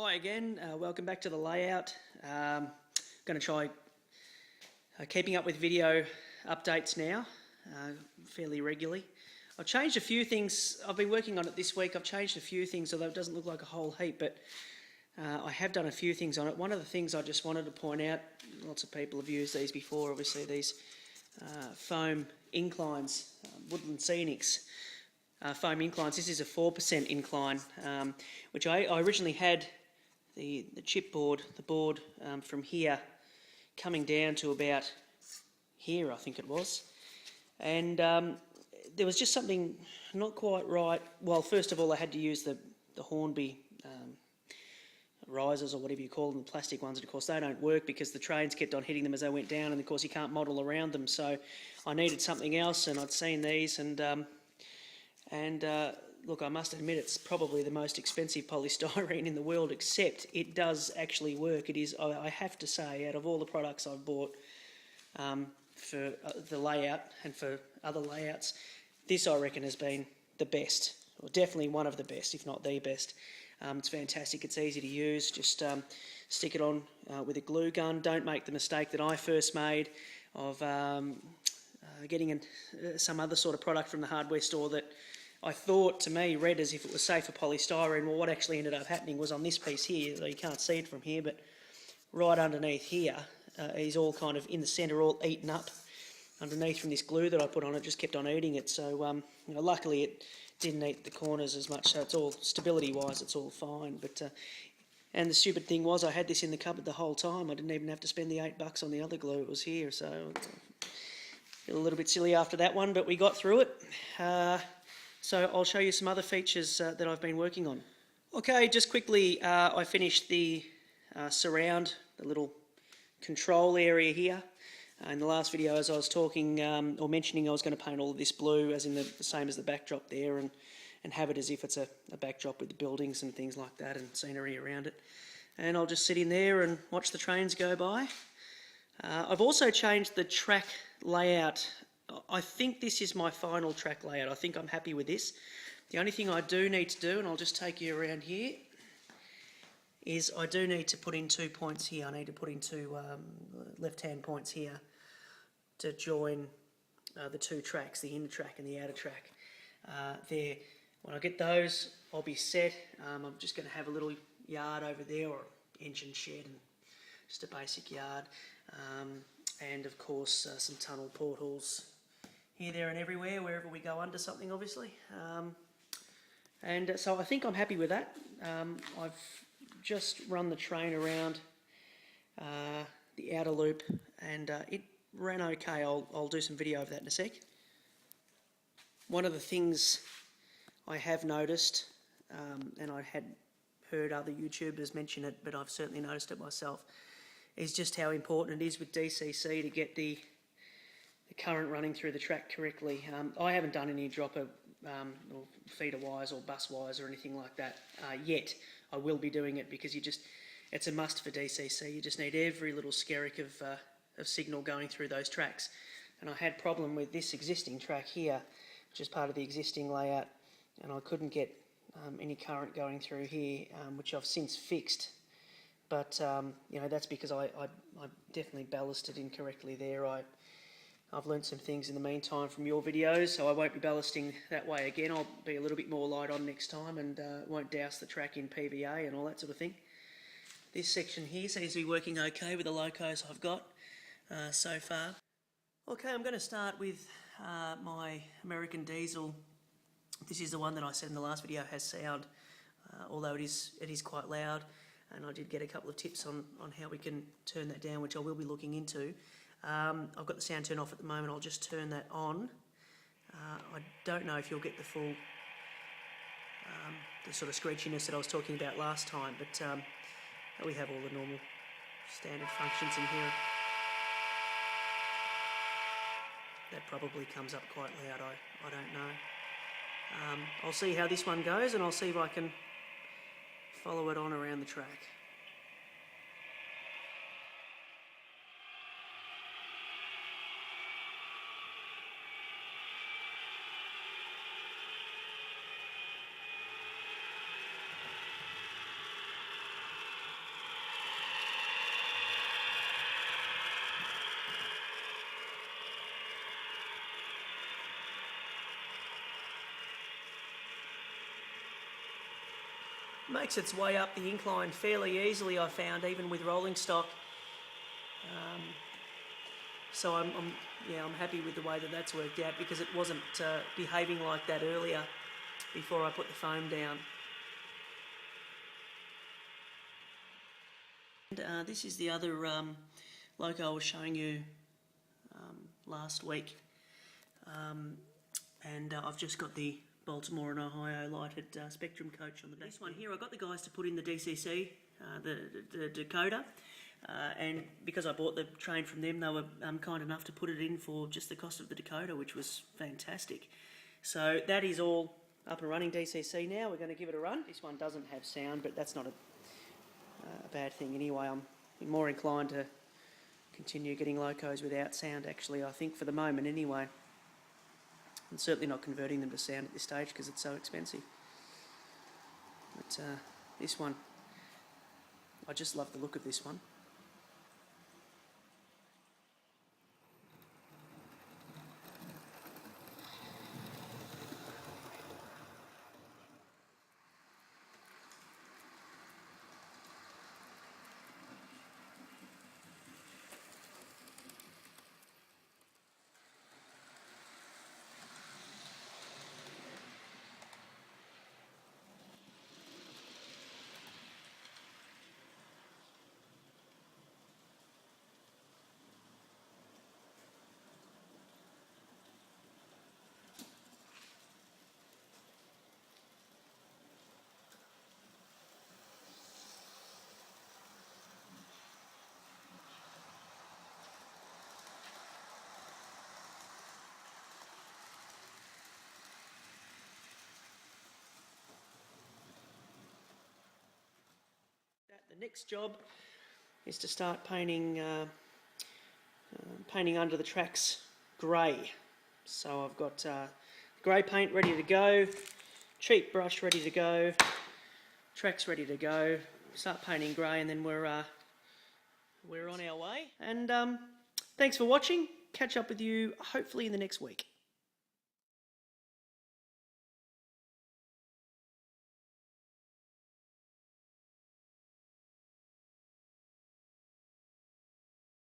Hi again, welcome back to the layout. Going to try keeping up with video updates now, fairly regularly. I've changed a few things. I've been working on it this week. I've changed a few things, although it doesn't look like a whole heap, but I have done a few things on it. One of the things I just wanted to point out, lots of people have used these before, obviously, these foam inclines, Woodland Scenics. Foam inclines. This is a 4% incline, which I originally had the chipboard, the board from here coming down to about here, I think it was. And there was just something not quite right. Well, first of all, I had to use the Hornby risers, or whatever you call them, the plastic ones, and of course they don't work because the trains kept on hitting them as they went down, and of course you can't model around them. So I needed something else, and I'd seen these, and look, I must admit it's probably the most expensive polystyrene in the world, except it does actually work. It is, I have to say, out of all the products I've bought for the layout and for other layouts, this I reckon has been the best, or definitely one of the best, if not the best. It's fantastic, it's easy to use, just stick it on with a glue gun. Don't make the mistake that I first made of getting some other sort of product from the hardware store that I thought, to me, read as if it was safe for polystyrene. Well, what actually ended up happening was on this piece here, you can't see it from here, but right underneath here is all kind of in the centre, all eaten up underneath from this glue that I put on it, just kept on eating it. So, luckily it didn't eat the corners as much, so it's all, stability-wise, it's all fine. But and the stupid thing was, I had this in the cupboard the whole time. I didn't even have to spend the $8 on the other glue, it was here. So, a little bit silly after that one, but we got through it. So I'll show you some other features that I've been working on. Okay, just quickly, I finished the surround, the little control area here. In the last video, as I was talking or mentioning, I was going to paint all of this blue, as in the same as the backdrop there, and have it as if it's a backdrop with the buildings and things like that and scenery around it. And I'll just sit in there and watch the trains go by. I've also changed the track layout. I think this is my final track layout. I think I'm happy with this. The only thing I do need to do, and I'll just take you around here, is I do need to put in 2 points here. I need to put in two left-hand points here to join the two tracks, the inner track and the outer track. There. When I get those, I'll be set. I'm just going to have a little yard over there, or engine shed, and just a basic yard. And of course some tunnel portholes here, there and everywhere, wherever we go under something, obviously. And so I think I'm happy with that. I've just run the train around the outer loop, and it ran okay. I'll do some video of that in a sec. One of the things I have noticed, and I had heard other YouTubers mention it, but I've certainly noticed it myself, is just how important it is with DCC to get the current running through the track correctly. I haven't done any dropper or feeder wires or bus wires or anything like that yet. I will be doing it because it's a must for DCC. You just need every little skerrick of signal going through those tracks. And I had a problem with this existing track here, which is part of the existing layout, and I couldn't get any current going through here, which I've since fixed. But that's because I definitely ballasted incorrectly there. I've learnt some things in the meantime from your videos, so I won't be ballasting that way again. I'll be a little bit more light on next time, and won't douse the track in PVA and all that sort of thing. This section here seems to be working okay with the locos I've got so far. Okay, I'm going to start with my American diesel. This is the one that I said in the last video has sound, although it is quite loud. And I did get a couple of tips on how we can turn that down, which I will be looking into. I've got the sound turned off at the moment. I'll just turn that on. I don't know if you'll get the full, the sort of screechiness that I was talking about last time, but we have all the normal standard functions in here. That probably comes up quite loud, I don't know. I'll see how this one goes, and I'll see if I can follow it on around the track. makes its way up the incline fairly easily, I found, even with rolling stock. So I'm happy with the way that that's worked out, because it wasn't behaving like that earlier before I put the foam down. And, this is the other loco I was showing you last week, and I've just got the Baltimore and Ohio lighted Spectrum coach on the back. This one here, I got the guys to put in the DCC, the Dakota, and because I bought the train from them, they were kind enough to put it in for just the cost of the Dakota, which was fantastic. So that is all up and running DCC now. We're going to give it a run. This one doesn't have sound, but that's not a bad thing anyway. I'm more inclined to continue getting locos without sound, actually, I think, for the moment anyway. I'm certainly not converting them to sound at this stage because it's so expensive. But this one, I just love the look of this one. The next job is to start painting under the tracks grey. So I've got grey paint ready to go, cheap brush ready to go, tracks ready to go. Start painting grey, and then we're on our way. And thanks for watching. Catch up with you hopefully in the next week.